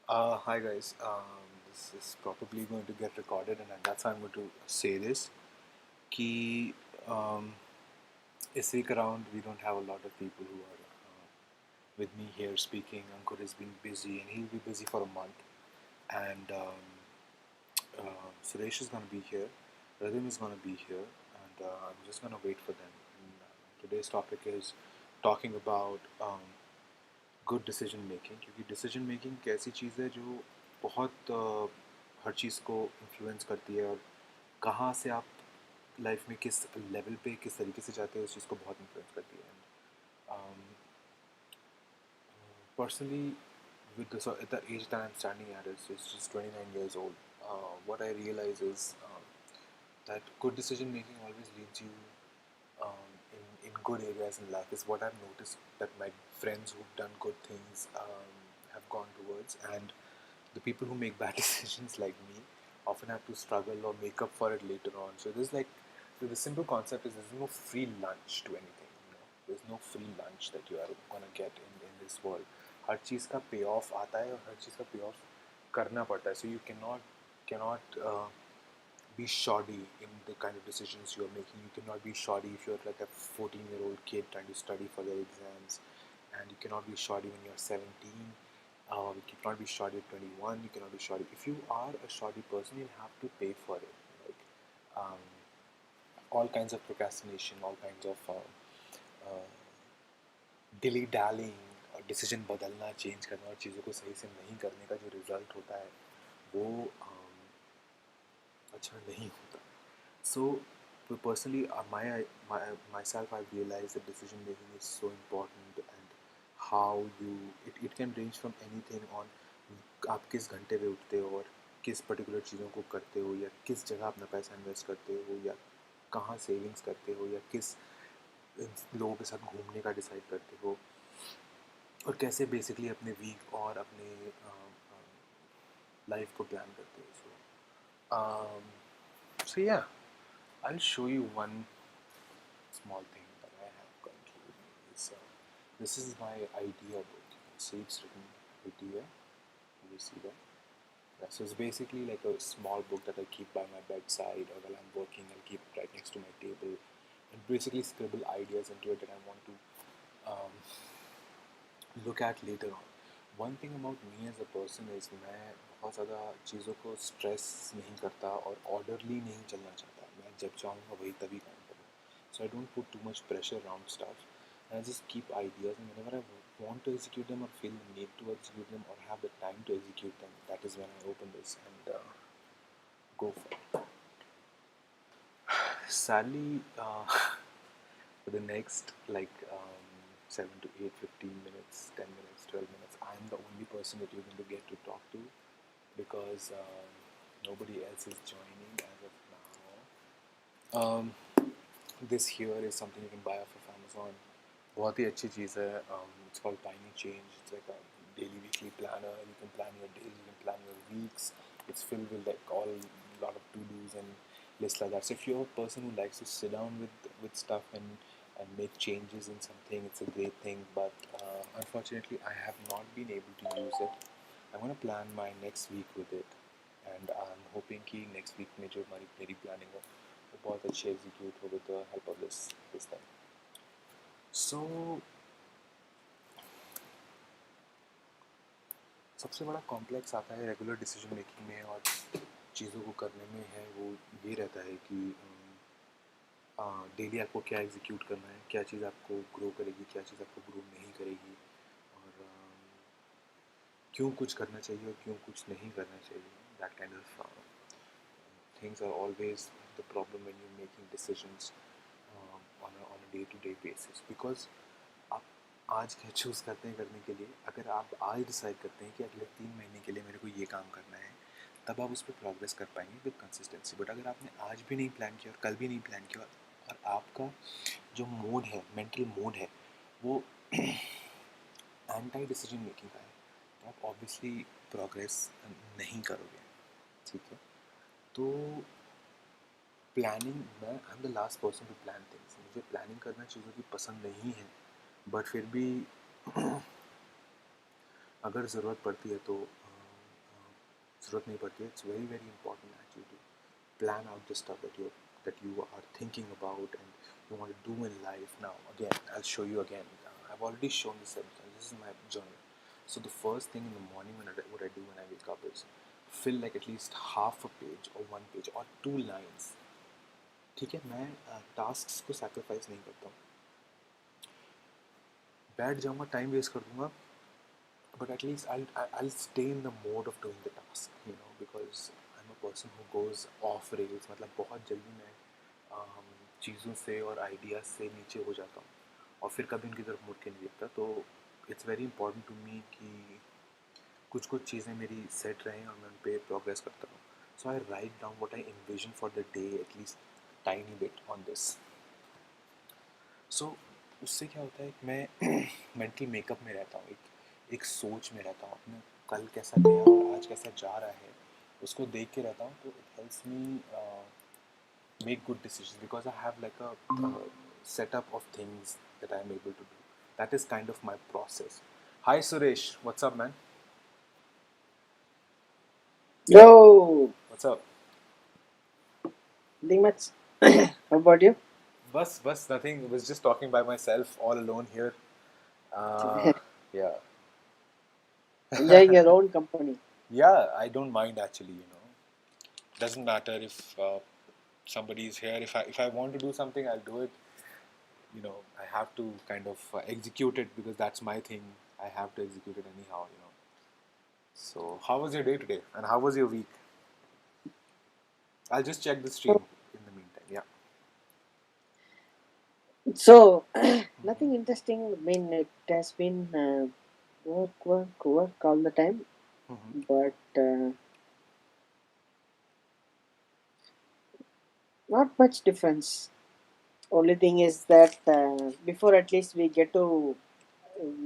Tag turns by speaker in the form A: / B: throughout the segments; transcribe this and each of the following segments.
A: Hi guys. This is probably going to get recorded, and that's how I'm going to say this. Ki this week around, we don't have a lot of people who are with me here speaking. Ankur has been busy, and he'll be busy for a month. And Suresh is going to be here. Rhythm is going to be here, and I'm just going to wait for them. And, today's topic is talking about good decision making, क्योंकि decision making एक ऐसी चीज़ है जो बहुत हर चीज़ को influence करती है, और कहाँ से आप लाइफ में किस लेवल पे किस तरीके से जाते हैं उस चीज़ को बहुत इन्फ्लुएंस करती है. Personally, with the age that I'm standing at is just 29 years old. What I realize is that good decision making always leads you in good areas in life, is what I've noticed that my friends who've done good things have gone towards, and the people who make bad decisions like me often have to struggle or make up for it later on. So there's like the simple concept is there's no free lunch to anything. There's no free lunch that you are gonna get in this world. हर चीज़ का पे of आता है और हर चीज़ का पे of करना पड़ता है. So you cannot be shoddy in the kind of decisions you're making. You cannot be shoddy if you're like a 14-year-old kid trying to study for their exams, and you cannot be shoddy when you're 17. You cannot be shoddy at 21. You cannot be shoddy. If you are a shoddy person, you'll have to pay for it. Like um, all kinds of procrastination, all kinds of डिली डालिंग और decision बदलना, change करना और चीज़ों को सही से नहीं करने का जो रिज़ल्ट होता है वो अच्छा नहीं होता. So personally, myself, I've realized that decision making is so important, and how it can range from anything on आप किस घंटे पे उठते हो और किस पर्टिकुलर चीज़ों को करते हो, या किस जगह अपना पैसा इन्वेस्ट करते हो, या कहाँ सेविंग्स करते हो, या किस लोगों के साथ घूमने का डिसाइड करते हो, और कैसे बेसिकली अपने वीक और अपने लाइफ को प्लान करते हो. So yeah, I'll show you one small thing that I have currently with me. This is my idea book. You can see it's written idea. You see that? Yeah, so it's basically like a small book that I keep by my bedside, or while I'm working, I'll keep it right next to my table, and basically scribble ideas into it that I want to um, look at later on. One thing about me as a person is मैं बहुत ज़्यादा चीज़ों को stress नहीं करता और orderly नहीं चलना चाहता. मैं जब चाहूँगा वही तभी काम करूँ. So I don't put too much pressure around stuff. And I just keep ideas, and whenever I want to execute them or feel the need to execute them or have the time to execute them, that is when I open this and go for it. Sadly, for the next like 7 to 8, 15 minutes, 10 minutes, 12 minutes, I'm the only person that you're going to get to talk to, because nobody else is joining as of now. This here is something you can buy off of Amazon. बहुत ही अच्छी चीज़ है. It's called Tiny Change. It's like a daily, weekly planner. You can plan your days, you can plan your weeks. It's filled with like all lot of to-dos and lists like that. So if you're a person who likes to sit down with stuff and make changes in something, it's a great thing. But unfortunately, I have not been able to use it. I'm gonna plan my next week with it, and I'm hoping कि next week में जो मेरी planning हो वो बहुत अच्छे execute हो with the help of this thing. So सबसे बड़ा कॉम्प्लेक्स आता है रेगुलर डिसीजन मेकिंग में और चीज़ों को करने में, है वो ये रहता है कि डेली आपको क्या एग्जीक्यूट करना है, क्या चीज़ आपको ग्रो करेगी, क्या चीज़ आपको ग्रो नहीं करेगी, और क्यों कुछ करना चाहिए और क्यों कुछ नहीं करना चाहिए. That kind of things are always the problem when you're making decisions on a day-to-day basis, because आप आज क्या चूज़ करते हैं करने के लिए. अगर आप आज डिसाइड करते हैं कि अगले 3 महीने के लिए मेरे को ये काम करना है, तब आप उस पर प्रोग्रेस कर पाएंगे विद कंसिस्टेंसी. बट अगर आपने आज भी नहीं प्लान किया और कल भी नहीं प्लान किया, और आपका जो मोड है, मेंटल मोड है, वो एंटी डिसीजन मेकिंग का है, तो आप ऑब्वियसली प्रोग्रेस नहीं करोगे. ठीक है. तो प्लानिंग, मैं I am the last person to plan things. मुझे प्लानिंग करना चीज़ों की पसंद नहीं है, बट फिर भी अगर ज़रूरत पड़ती है तो जरूरत नहीं पड़ती. It's very very important actually to plan out the stuff that you are thinking about and you want to do in life. Now again, I'll show you again. I've already shown this. This is my journal. So the first thing in the morning what I do when I wake up is fill like at least half a page or one page or two lines. ठीक है, मैं task को sacrifice नहीं करता हूँ. बैठ जाऊँगा, time waste कर दूँगा, but at least I'll stay in the mode of doing the task, because I'm a person who goes off rails. मतलब बहुत जल्दी मैं चीज़ों से और आइडियाज़ से नीचे हो जाता हूँ और फिर कभी उनकी तरफ मुड़ के नहीं देखता. तो it's very important to me कि कुछ कुछ चीज़ें मेरी सेट रहें और मैं उन पर प्रोग्रेस करता हूँ. So I write down what I envision for the day, at least tiny bit on this. So उससे क्या होता है कि मैं मेंटल मेकअप में रहता हूँ, एक सोच में रहता हूँ अपने कल कैसा गया और आज कैसा जा रहा है उसको देख के रहता हूँ. तो it helps me make good decisions because I have like a setup of things that I'm able to do. That is kind of my process. Hi Suresh, what's up, man?
B: Yo,
A: What's up?
B: nothing much. How about you?
A: Bus, nothing. I was just talking by myself, all alone here. Uh, yeah,
B: Enjoying your own company.
A: yeah. I don't mind actually. Doesn't matter if somebody is here. If I want to do something, I'll do it. I have to kind of execute it because that's my thing. I have to execute it anyhow. So, how was your day today? And how was your week? I'll just check the stream in the meantime. Yeah.
B: So, nothing interesting. I mean, it has been work all the time,
A: Mm-hmm.
B: but not much difference. Only thing is that before at least we get to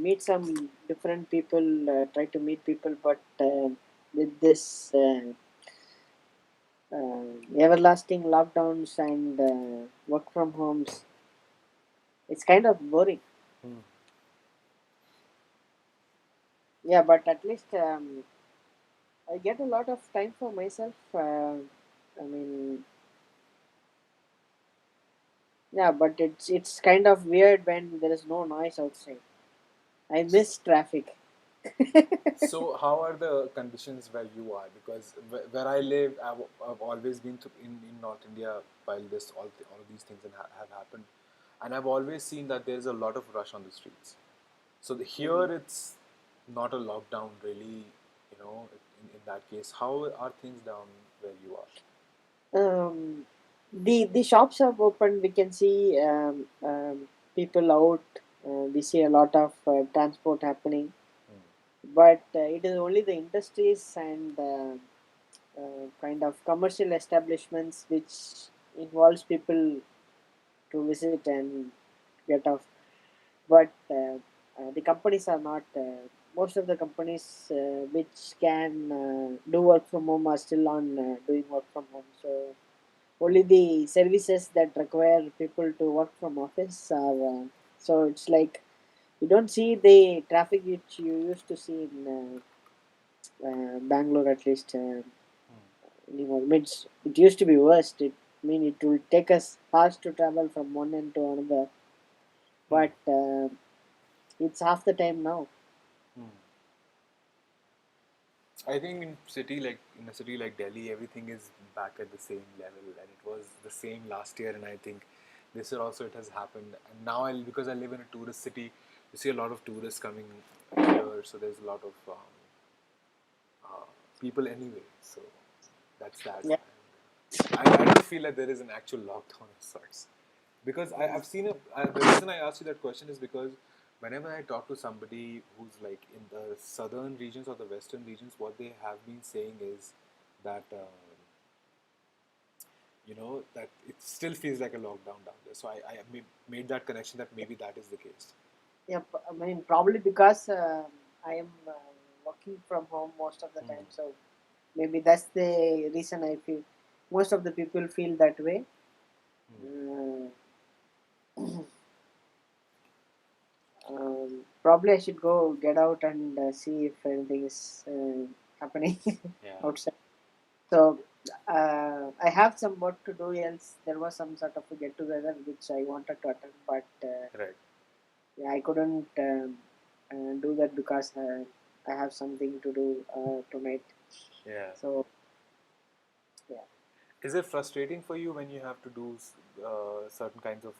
B: meet some different people, try to meet people, but with this everlasting lockdowns and work from homes, it's kind of boring.
A: Mm.
B: Yeah, but at least I get a lot of time for myself. I mean, yeah, but it's kind of weird when there is no noise outside. I miss traffic.
A: So, how are the conditions where you are? Because where I live, I've always been in North India while all of these things have happened, and I've always seen that there is a lot of rush on the streets. So here
B: Mhm.
A: it's not a lockdown really. In that case, how are things down where you are?
B: The shops have opened. We can see people out. We see a lot of transport happening, but it is only the industries and kind of commercial establishments which involves people to visit and get off. But the companies are not. Most of the companies which can do work from home are still on doing work from home. So only the services that require people to work from office are. So it's like you don't see the traffic which you used to see in Bangalore at least anymore. Means it used to be worst. It will take us hours to travel from one end to another,
A: Hmm.
B: but it's half the time now.
A: Hmm. I think in a city like Delhi, everything is back at the same level, and it was the same last year. And I think this year also it has happened. And now, because I live in a tourist city, you see a lot of tourists coming here, so there's a lot of people anyway. So that's that.
B: Yeah.
A: I don't feel that there is an actual lockdown of sorts. Because I've seen the reason I asked you that question is because whenever I talk to somebody who's like in the southern regions or the western regions, what they have been saying is that that it still feels like a lockdown down there. So I made that connection that maybe that is the case.
B: Yeah, I mean, probably because I am working from home most of the
A: Hmm.
B: time, so maybe that's the reason I feel most of the people feel that way. Uh, probably I should go get out and see if anything is happening. outside. So I have some work to do. Else there was some sort of a get together which I wanted to attend, but
A: Right.
B: yeah, I couldn't do that because I have something to do tonight.
A: Yeah.
B: So yeah.
A: Is it frustrating for you when you have to do certain kinds of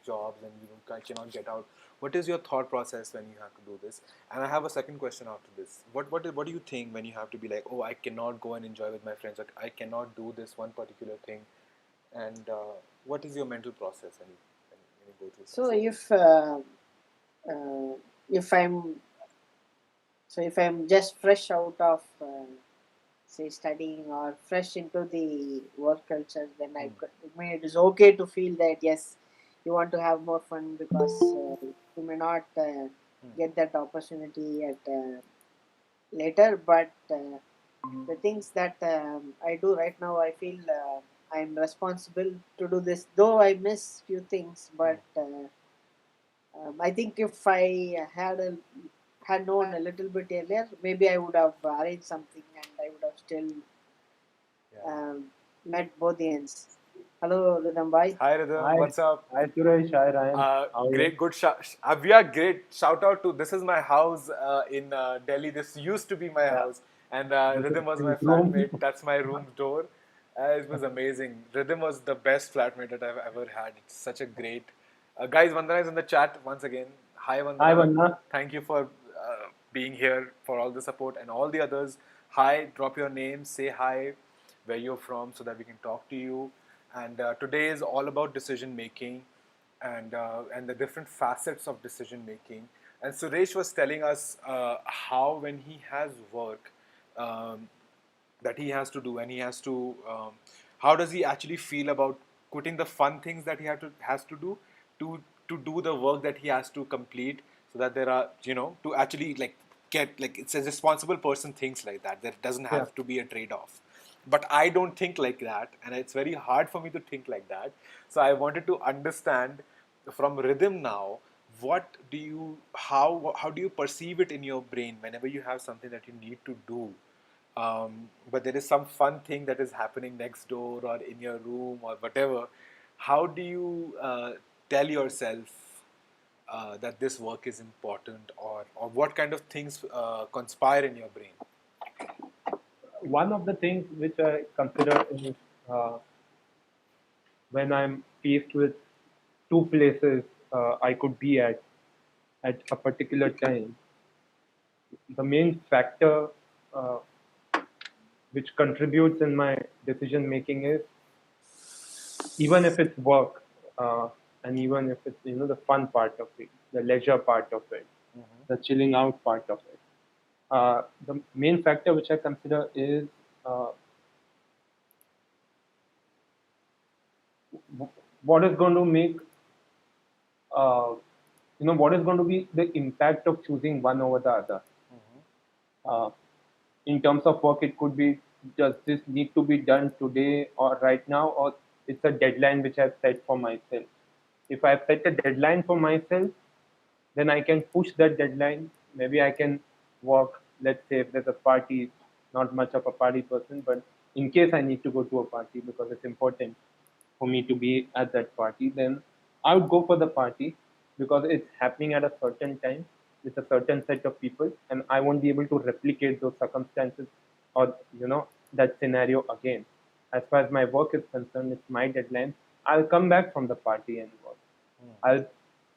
A: jobs and you cannot get out? What is your thought process when you have to do this? And I have a second question after this. What do you think when you have to be like, oh, I cannot go and enjoy with my friends, like I cannot do this one particular thing, and what is your mental process when you go through
B: So
A: such things?
B: uh, if I'm if I'm just fresh out of say studying or fresh into the work culture, then
A: Hmm.
B: I mean it is okay to feel that yes, you want to have more fun because you may not
A: Hmm.
B: get that opportunity at later. But the things that I do right now, I feel I'm responsible to do this. Though I miss few things,
A: Hmm.
B: but I think if I had known a little bit earlier, maybe I would have arranged something and I would have still
A: Yeah.
B: met both the ends. Hello, Rhythm Bhai.
A: Hi Rhythm,
C: Hi,
A: what's up?
C: hi Suresh, hi Ryan. How are you?
A: Great, good. We are great. Shout out to this is my house in Delhi. This used to be my
C: Yeah,
A: house, and
C: this is
A: Rhythm was my
C: his room.
A: flatmate. That's my room door. It was amazing. Rhythm was the best flatmate that I've ever had. It's such a great. Guys, Vandana is in the chat once again. Hi,
C: Hi,
A: Vandana.
C: Vanna.
A: Thank you for being here, for all the support, and all the others. Hi, drop your name, say hi, where you're from, so that we can talk to you. And today is all about decision making and the different facets of decision making. And Suresh was telling us how when he has work um, that he has to do, and he has to how does he actually feel about quitting the fun things that he has to do to to do the work that he has to complete, so that there are to actually like get like it's a responsible person thinks like that. There doesn't
C: Yeah,
A: have to be a trade-off, but I don't think like that, and it's very hard for me to think like that. So I wanted to understand from Rhythm now, what do you how do you perceive it in your brain whenever you have something that you need to do, but there is some fun thing that is happening next door or in your room or whatever. How do you tell yourself that this work is important, or what kind of things conspire in your brain?
C: one of the things which I consider is uh, when I'm faced with two places I could be at a particular time, the main factor uh, which contributes in my decision making is even if it's work and even if it's the fun part of it, the leisure part of it, the chilling out part of it. The main factor which I consider is uh, what is going to make, uh, what is going to be the impact of choosing one over the other. Uh, in terms of work, it could be, does this need to be done today or right now, or it's a deadline which I've set for myself. If I've set a deadline for myself, then I can push that deadline. Maybe I can work, let's say if there's a party, not much of a party person, but in case I need to go to a party because it's important for me to be at that party, then I would go for the party because it's happening at a certain time with a certain set of people, and I won't be able to replicate those circumstances or that scenario again. As far as my work is concerned, it's my deadline. I'll come back from the party and work. I'll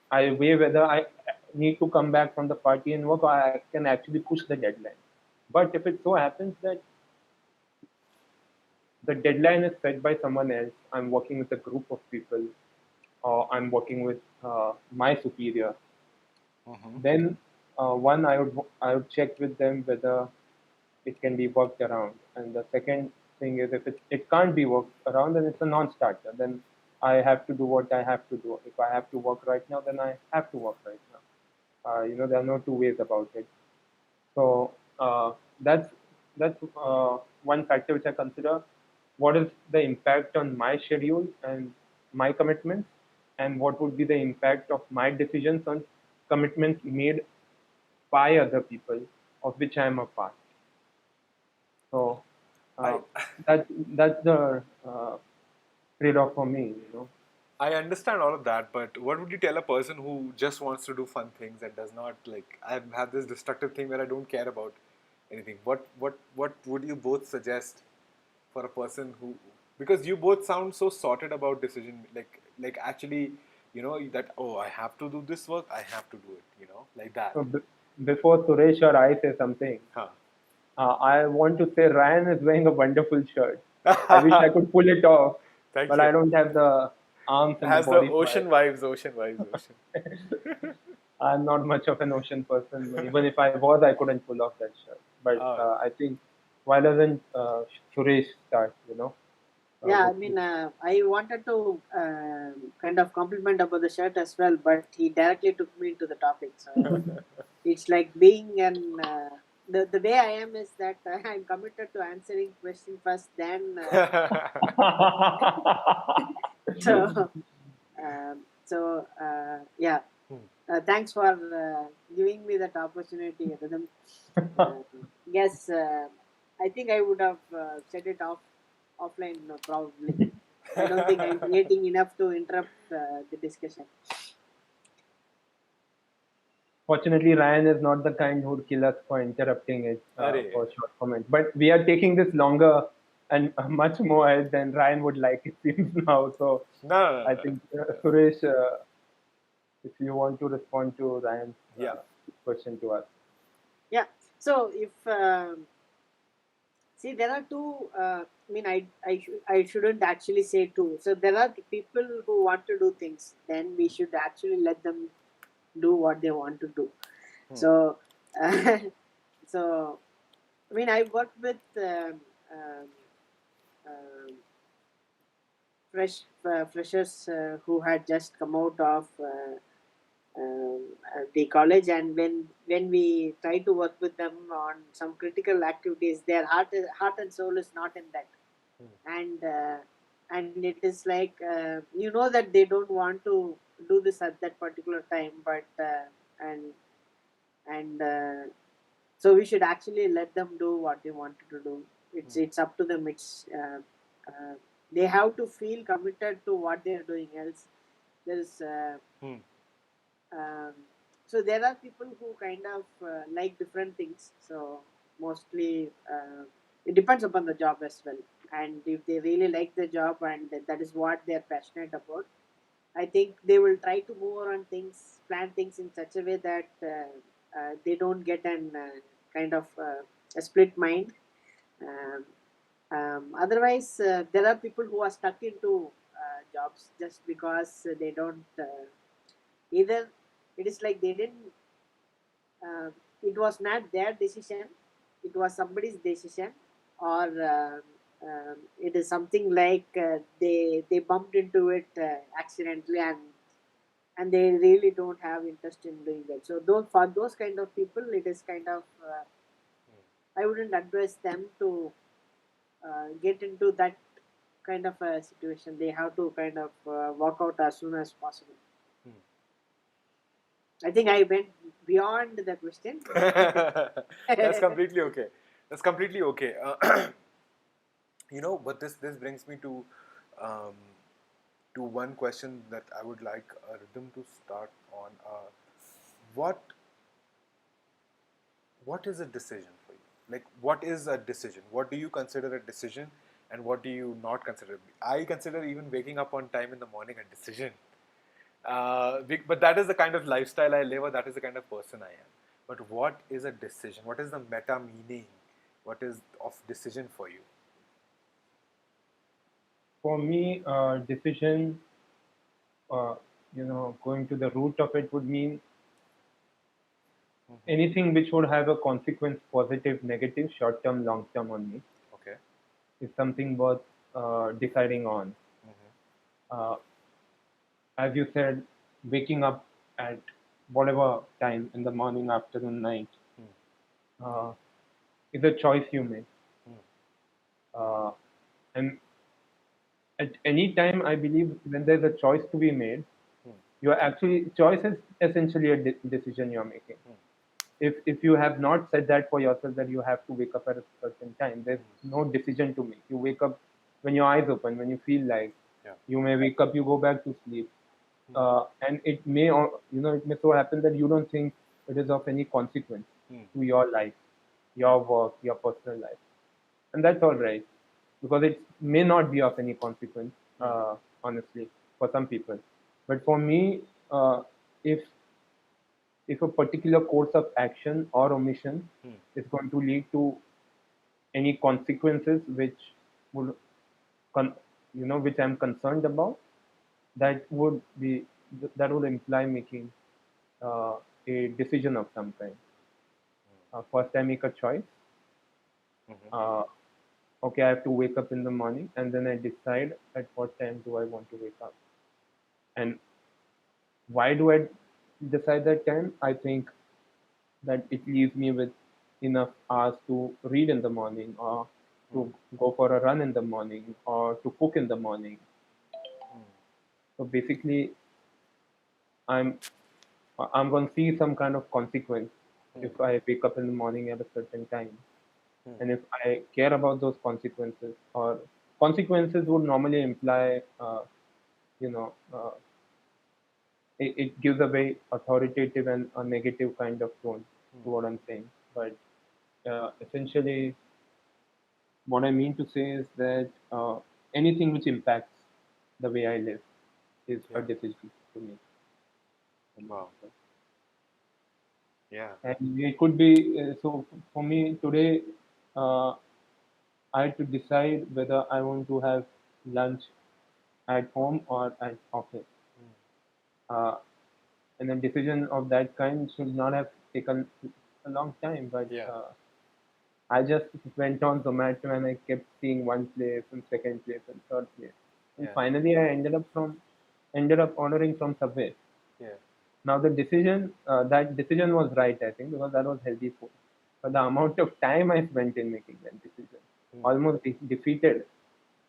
C: I weigh whether I need to come back from the party and work or I can actually push the deadline. But if it so happens that the deadline is set by someone else, I'm working with a group of people, or I'm working with my superior,
A: Mm-hmm.
C: then one I would check with them whether it can be worked around. And the second thing is if it can't be worked around, then it's a non-starter. Then I have to do what I have to do. If I have to work right now, then I have to work right now. There are no two ways about it. So that's one factor which I consider. What is the impact on my schedule and my commitments, and what would be the impact of my decisions on commitments made by other people, of which I am a part. So
A: I
C: uh, that's the trade-off for me.
A: I understand all of that, but what would you tell a person who just wants to do fun things and does not like? I have this destructive thing where I don't care about anything. What would you both suggest for a person who, because you both sound so sorted about decision, like actually, that, oh, I have to do this work, I have to do it, like that.
C: So before Suresh or I say something,
A: Huh.
C: I want to say Ryan is wearing a wonderful shirt. I wish I could pull it off,
A: Thank
C: but
A: you.
C: I don't have the arms and the
A: Has the
C: body for
A: ocean
C: it.
A: vibes, ocean vibes, ocean.
C: I'm not much of an ocean person. Even if I was, I couldn't pull off that shirt. But
A: Oh,
C: I think why doesn't Suresh start?
B: Yeah, I
C: What
B: mean, I wanted to kind of compliment about the shirt as well, but he directly took me into the topic. So it's like being an the way I am is that I'm committed to answering question first, then so yeah. Thanks for giving me that opportunity, Rhythm. Uh, yes, I think I would have said it offline probably. I don't think I'm creating enough to interrupt the discussion.
C: Fortunately, Ryan is not the kind who would kill us for interrupting it
A: Arey.
C: for short comment. But we are taking this longer and much more ahead than Ryan would like, it seems now. So
A: No, no, no,
C: I
A: no.
C: think, Suresh, if you want to respond to Ryan's
A: Yeah.
C: question to us.
B: Yeah. So if see, there are two. I mean, I shouldn't actually say two. So there are people who want to do things. Then we should actually let them do what they want to do.
A: Hmm.
B: So, so I mean, I worked with um, um, freshers who had just come out of the college, and when we try to work with them on some critical activities, their heart and soul is not in that, and it is like that they don't want to do this at that particular time, but and and so we should actually let them do what they wanted to do. It's up to them. Uh, they have to feel committed to what they are doing, else there's
A: Hmm.
B: um, so there are people who kind of like different things. So mostly it depends upon the job as well, and if they really like the job and that is what they are passionate about, I think they will try to move on things, plan things in such a way that they don't get an kind of a split mind. Um, Otherwise, there are people who are stuck into jobs just because they don't either. It is like they didn't. It was not their decision. It was somebody's decision, or it is something like they bumped into it accidentally, and they really don't have interest in doing that. So those for those kind of people, it is kind of I wouldn't advise them to get into that kind of a situation. They have to kind of walk out as soon as possible.
A: Hmm.
B: I think I went beyond the question.
A: That's completely okay. That's completely okay. But this brings me um, to one question that I would like a Rhythm to start on. What what is a decision for you? Like, what is a decision? What do you consider a decision, and what do you not consider? I consider even waking up on time in the morning a decision. But that is the kind of lifestyle I live, or that is the kind of person I am. But what is a decision? What is the meta meaning? What is of decision for you?
C: For me, decision, uh, going to the root of it would mean
A: Mm-hmm.
C: anything which would have a consequence, positive, negative, short term, long term on me,
A: Okay.
C: is something worth deciding on.
A: Mm-hmm.
C: Uh, as you said, waking up at whatever time in the morning, afternoon, night, uh, is a choice you make.
A: Mm-hmm.
C: Uh, and at any time, I believe when there's a choice to be made,
A: Mm-hmm.
C: you are actually, choice is essentially a decision you're making. if you have not said that for yourself that you have to wake up at a certain time, there's no decision to make. You wake up when your eyes open, when you feel like.
A: Yeah.
C: You may wake up, you go back to sleep, and it may, it may so happen that you don't think it is of any consequence to your life, your work, your personal life, and that's all right, because it may not be of any consequence, honestly, for some people. But for me, if a particular course of action or omission is going to lead to any consequences which would, con- which I'm concerned about, that would be that would imply making uh, a decision of some kind. First, I make a choice. Uh, okay, I have to wake up in the morning, and then I decide at what time do I want to wake up, and why do I decide that time? I think that it leaves me with enough hours to read in the morning, or to go for a run in the morning, or to cook in the morning. So basically, I'm I'm going to see some kind of consequence if I wake up in the morning at a certain time. And if I care about those consequences, or consequences would normally imply, you know, it gives a very authoritative and a negative kind of tone to what I'm saying. But essentially, what I mean to say is that anything which impacts the way I live is a
A: Yeah.
C: decision to make.
A: Wow. Yeah.
C: And it could be so for me today. Uh, I had to decide whether I want to have lunch at home or at office. Uh, and a decision of that kind should not have taken a long time, but
A: Yeah.
C: I just went on Zomato and I kept seeing one place and second place and third place. And
A: Yeah.
C: finally I ended up ordering from Subway.
A: Yeah.
C: Now that decision was right, I think, because that was healthy food. But the amount of time I spent in making that decision almost defeated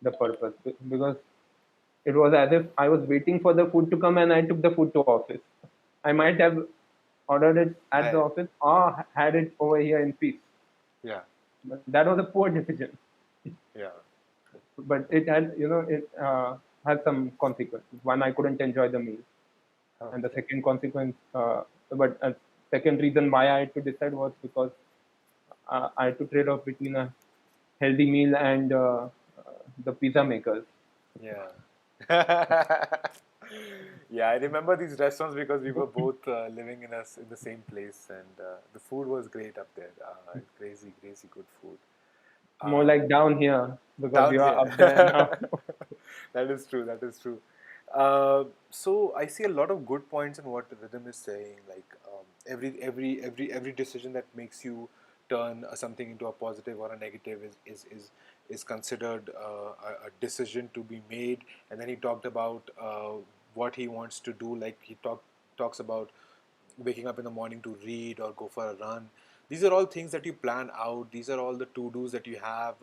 C: the purpose, because it was as if I was waiting for the food to come and I took the food to office. I might have ordered it at the
A: I.
C: office or had it over here in peace.
A: Yeah.
C: But that was a poor decision.
A: Yeah.
C: But it had some consequences. One, I couldn't enjoy the meal, and the
A: Okay.
C: second consequence, but a second reason why I had to decide was because I had to trade off between a healthy meal and the pizza makers.
A: Yeah. Yeah, I remember these restaurants because we were both living in the same place, and the food was great up there. Crazy, crazy good food.
C: More
A: Uh,
C: like down here because
A: Down
C: you are
A: here.
C: up there now.
A: That is true. That is true. So I see a lot of good points in what Rhythm is saying. Like every decision that makes you turn something into a positive or a negative is considered a decision to be made. And then he talked about what he wants to do. Like he talks about waking up in the morning to read or go for a run. These are all things that you plan out. These are all the to-dos that you have,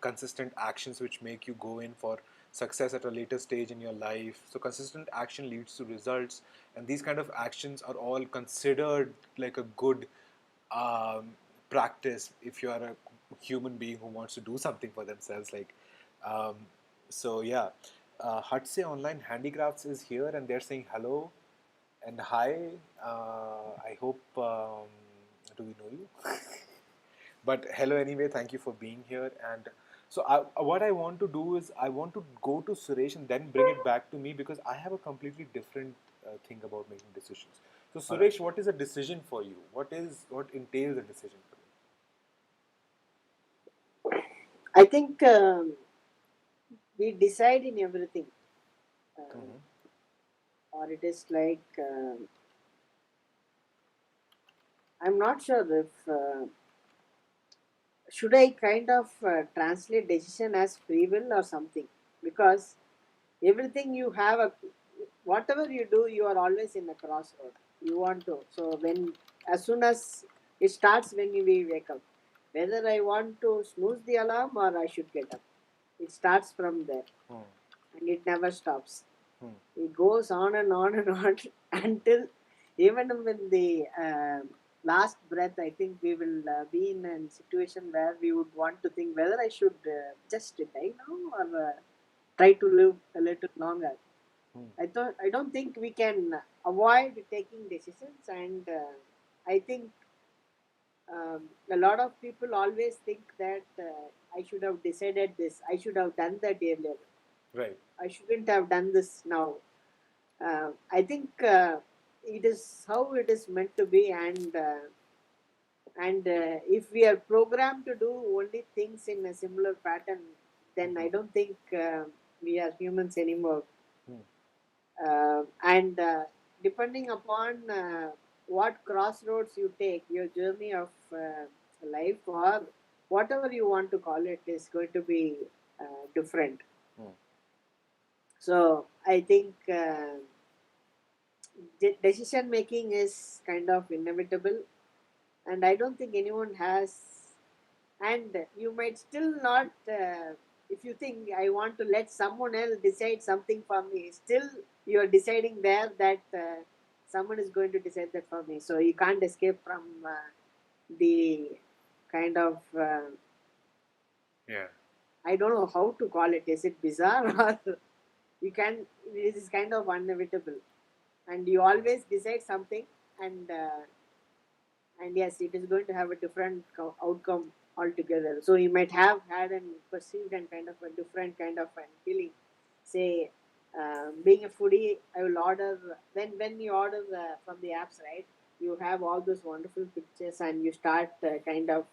A: consistent actions which make you go in for success at a later stage in your life. So consistent action leads to results, and these kind of actions are all considered like a good um, practice if you are a human being who wants to do something for themselves. Um, so yeah, Hatse Online Handicrafts is here, and they're saying hello and hi. I hope. Do we know you? But hello anyway. Thank you for being here. And so, what I want to do is I want to go to Suresh and then bring it back to me because I have a completely different thing about making decisions. So,
C: All right.
A: Suresh, what is a decision for you? What entails a decision for
B: I think we decide in everything,
A: you?
B: um, or it is like I'm not sure if should I kind of translate decision as free will or something, because everything you have a whatever you do, you are always in a crossroad. You want to, so when as soon as it starts when we wake up, whether I want to snooze the alarm or I should get up, it starts from there
A: Hmm.
B: and it never stops.
A: Hmm.
B: It goes on and on and on until even when the last breath, I think we will be in a situation where we would want to think whether I should just die now or try to live a little longer. I don't think we can avoid taking decisions, and I think a lot of people always think that I should have decided this, I should have done that earlier,
A: Right.
B: I shouldn't have done this now. I think it is how it is meant to be, and if we are programmed to do only things in a similar pattern, then I don't think we are humans anymore.
A: Hmm.
B: And depending upon what crossroads you take, your journey of life or whatever you want to call it is going to be different.
A: Hmm.
B: So I think decision making is kind of inevitable, and I don't think anyone has. And you might still not. If you think I want to let someone else decide something for me, still you are deciding there that someone is going to decide that for me. So you can't escape from the kind of
A: Yeah.
B: I don't know how to call it. Is it bizarre or you can? It is kind of inevitable, and you always decide something, and and yes, it is going to have a different outcome altogether. So you might have had and perceived and kind of a different kind of an feeling. Say, being a foodie, I will order when you order from the apps, right? You have all those wonderful pictures, and you start kind of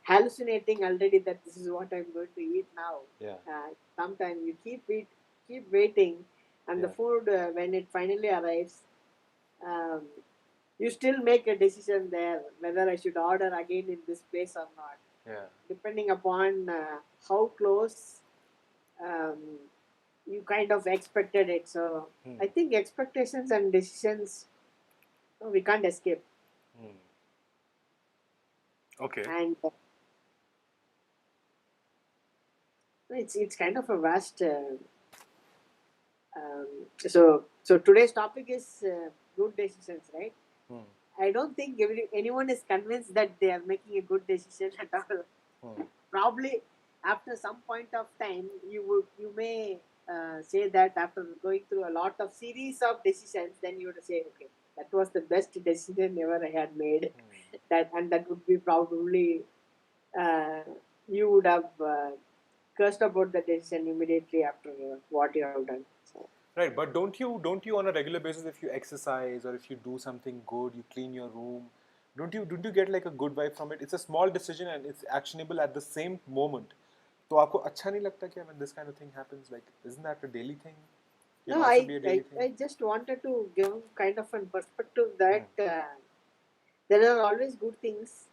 B: hallucinating already that this is what I'm going to eat now.
A: Yeah.
B: Sometimes you keep waiting, and the
A: Yeah.
B: food when it finally arrives. Um, you still make a decision there whether I should order again in this place or not,
A: Yeah.
B: depending upon how close um, you kind of expected it. So
A: Hmm.
B: I think expectations and decisions we can't escape,
A: Hmm. Okay.
B: and it's kind of a vast. So today's topic is good decisions, right?
A: Hmm.
B: I don't think anyone is convinced that they are making a good decision at all.
A: Hmm.
B: Probably after some point of time, you may say that after going through a lot of series of decisions, then you would say, okay, that was the best decision ever I had made. That would be probably uh, you would have cursed about the decision immediately after what you have done. So,
A: Right, but don't you on a regular basis, if you exercise or if you do something good, you clean your room, don't you get like a good vibe from it? It's a small decision and it's actionable at the same moment. तो आपको अच्छा नहीं लगता क्या when this kind of thing happens? Like, isn't that a daily thing? Can
B: no,
A: also be a daily thing.
B: I just wanted to give kind of a perspective
A: Hmm.
B: that there are always good things,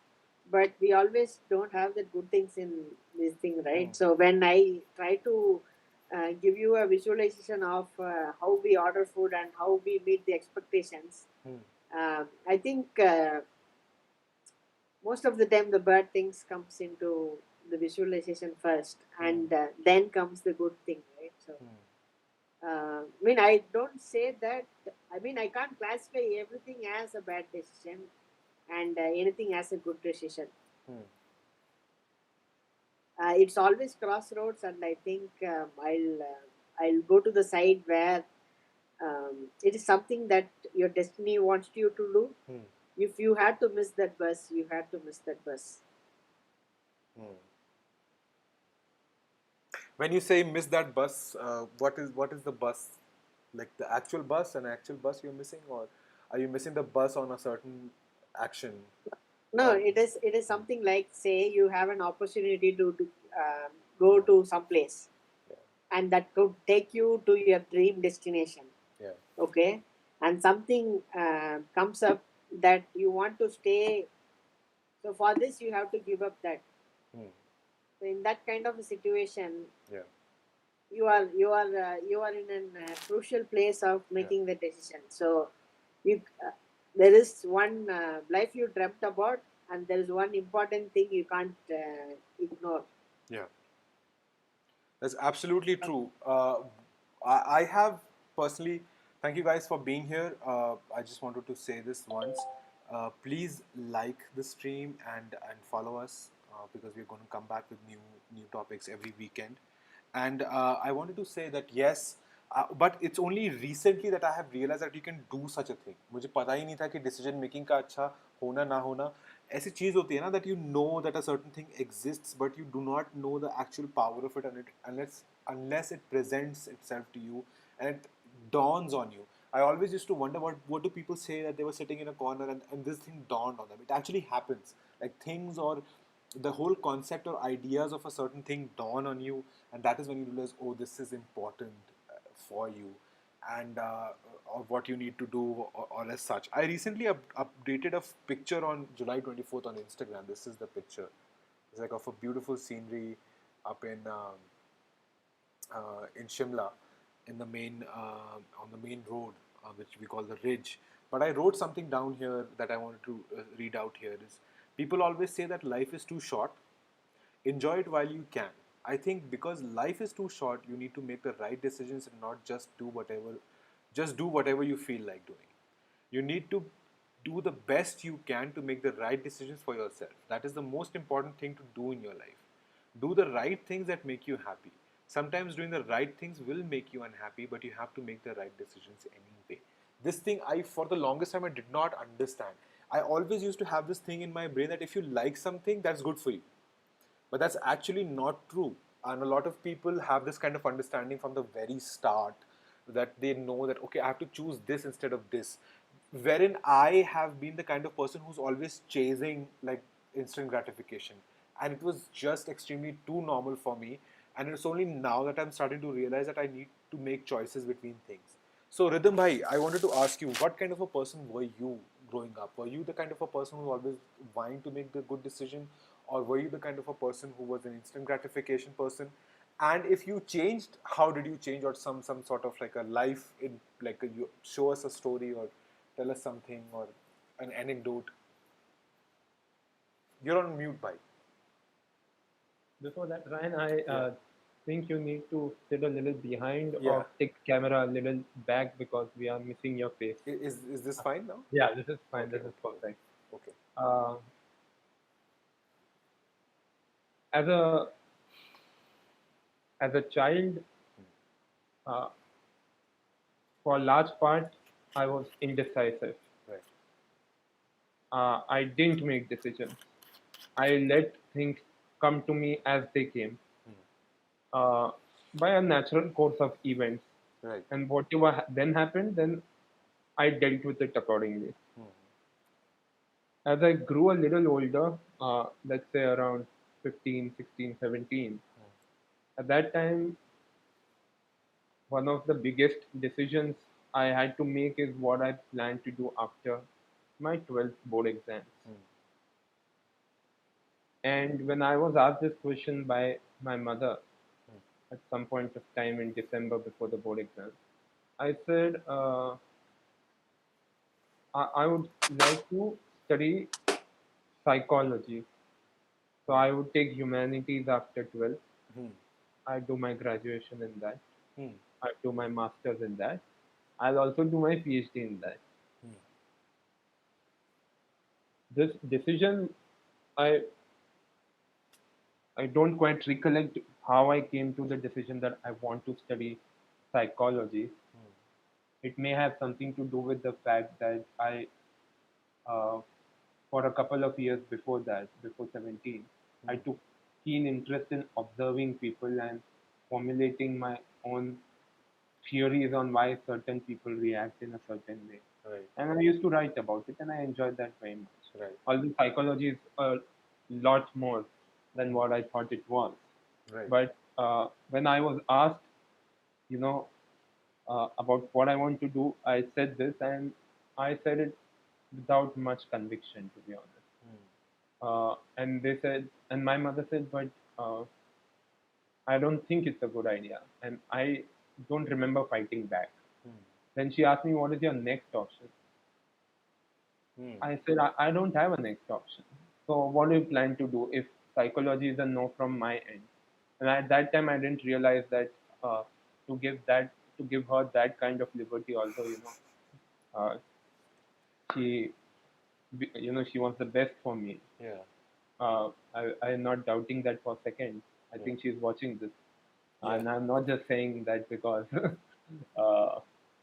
B: but we always don't have the good things in this thing,
A: Hmm.
B: right? So when I try to give you a visualization of how we order food and how we meet the expectations,
A: Hmm.
B: I think most of the time the bad things comes into the visualization first,
A: Hmm.
B: and then comes the good thing, right? So
A: Hmm.
B: I mean, I don't say that. I mean, I can't classify everything as a bad decision and anything as a good decision.
A: Hmm.
B: It's always crossroads, and I think I'll go to the side where it is something that your destiny wants you to do.
A: Hmm.
B: If you had to miss that bus, you had to miss that bus.
A: Hmm. When you say miss that bus, what is the bus? Like the actual bus, an actual bus you're missing, or are you missing the bus on a certain action?
B: No,
A: Or
B: it is something like, say you have an opportunity to go to some place,
A: yeah,
B: and that could take you to your dream destination.
A: yeah.
B: Okay, and something comes up that you want to stay. So for this, you have to give up that.
A: Hmm.
B: So in that kind of a situation,
A: Yeah,
B: you are in a crucial place of
A: yeah,
B: making the decision. So you there is one life you dreamt about, and there is one important thing you can't ignore.
A: yeah. That's absolutely true. I have personally, thank you guys for being here. I just wanted to say this once. Please like the stream and follow us because we're going to come back with new topics every weekend. And I wanted to say that yes, but it's only recently that I have realized that you can do such a thing. मुझे पता ही नहीं था कि decision making का अच्छा होना ना होना ऐसी चीज होती है ना, that you know that a certain thing exists but you do not know the actual power of it, and it unless it presents itself to you and it dawns on you. I always used to wonder what do people say that they were sitting in a corner and this thing dawned on them. It actually happens. Like things or the whole concept or ideas of a certain thing dawn on you, and that is when you realize, oh, this is important for you, and or what you need to do, or as such. I recently updated a picture on July 24th on Instagram. This is the picture. It's like of a beautiful scenery up in Shimla, in the main on the main road, which we call the Ridge. But I wrote something down here that I wanted to read out here. Is people always say that life is too short. Enjoy it while you can. I think because life is too short, you need to make the right decisions and not just do whatever you feel like doing. You need to do the best you can to make the right decisions for yourself. That is the most important thing to do in your life. Do the right things that make you happy. Sometimes doing the right things will make you unhappy, but you have to make the right decisions anyway. This thing, for the longest time I did not understand. I always used to have this thing in my brain that if you like something, that's good for you. But that's actually not true. And a lot of people have this kind of understanding from the very start, that they know that, okay, I have to choose this instead of this. Wherein I have been the kind of person who's always chasing like instant gratification. And it was just extremely too normal for me. And it's only now that I'm starting to realize that I need to make choices between things. So, Rhythm Bhai, I wanted to ask you, what kind of a person were you growing up? Were you the kind of a person who always wanting to make the good decision, or were you the kind of a person who was an instant gratification person? And if you changed, how did you change, or some sort of like a life in like you show us a story or tell us something or an anecdote. You're on mute, Bhai.
C: Before that, Ryan, I
A: Yeah,
C: think you need to sit a little behind
A: yeah.
C: or take camera a little back because we are missing your face.
A: Is this fine now?
C: Yeah, this is fine.
A: Okay,
C: This is
A: okay,
C: perfect.
A: okay.
C: Uh, as a child, uh, for a large part, I was indecisive.
A: Right.
C: I didn't make decisions. I let things come to me as they came, uh, by a natural course of events.
A: Right.
C: And whatever then happened, then I dealt with it accordingly. As I grew a little older, let's say around 15, 16, 17, at that time, one of the biggest decisions I had to make is what I plan to do after my 12th board exams. And when I was asked this question by my mother at some point of time in December before the board exams, I said, I would like to study psychology. So I would take humanities after 12th.
A: Hmm.
C: I do my graduation in that.
A: Hmm.
C: I do my master's in that. I'll also do my PhD in that.
A: Hmm.
C: This decision, I I don't quite recollect how I came to the decision that I want to study psychology. It may have something to do with the fact that uh, for a couple of years before that, before 17, I took keen interest in observing people and formulating my own theories on why certain people react in a certain way.
A: Right.
C: And I used to write about it, and I enjoyed that very much.
A: Right.
C: Although psychology is a lot more than what I thought it was.
A: Right.
C: But when I was asked, you know, about what I want to do, I said this, and I said it without much conviction, to be honest. And they said, and my mother said, but I don't think it's a good idea, and I don't remember fighting back. Then she asked me, what is your next option?
A: Hmm.
C: I said, I don't have a next option. So what do you plan to do if psychology is a no from my end? And at that time, I didn't realize that uh, to give that to give her that kind of liberty, also, uh, she She wants the best for me.
A: Yeah.
C: I am not doubting that for a second. I
A: Yeah.
C: think she's watching this,
A: Yeah.
C: and I'm not just saying that because uh,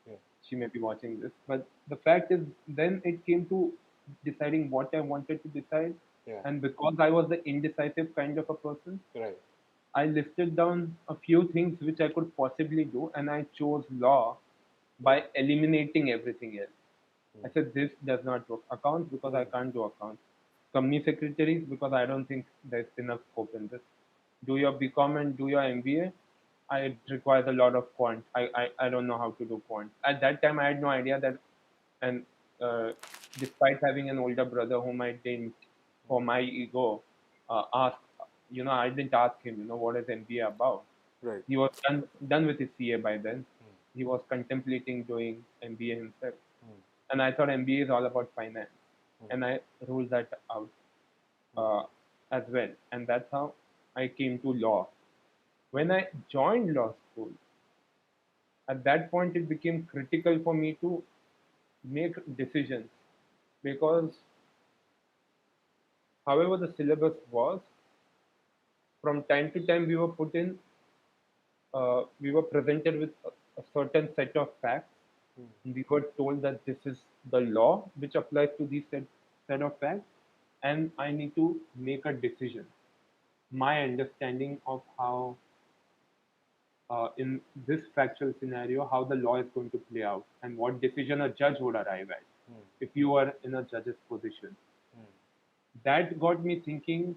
A: Yeah.
C: she may be watching this. But the fact is, then it came to deciding what I wanted to decide,
A: Yeah.
C: and because I was the indecisive kind of a person,
A: Right.
C: I listed down a few things which I could possibly do, and I chose law
A: Yeah.
C: by eliminating everything else. I
A: Hmm.
C: said this does not work. Accounts because I
A: Hmm.
C: can't do accounts. Company secretaries because I don't think there's enough scope in this. Do your BCom and do your MBA. It requires a lot of quant. I don't know how to do quant. At that time, I had no idea that, and uh, despite having an older brother whom I didn't, for my ego, ask, I didn't ask him, what is MBA about?
A: Right.
C: He was done with his CA by then.
A: Hmm.
C: He was contemplating doing MBA himself.
A: Hmm.
C: And I thought MBA is all about finance.
A: Hmm.
C: And I ruled that out
A: Hmm.
C: uh, as well. And that's how I came to law. When I joined law school, at that point it became critical for me to make decisions because, however, the syllabus was, from time to time we were presented with a certain set of facts.
A: Hmm.
C: We were told that this is the law which applies to these set of facts, and I need to make a decision. My understanding of how, in this factual scenario, how the law is going to play out and what decision a judge would arrive at
A: Hmm.
C: if you are in a judge's position.
A: Hmm.
C: That got me thinking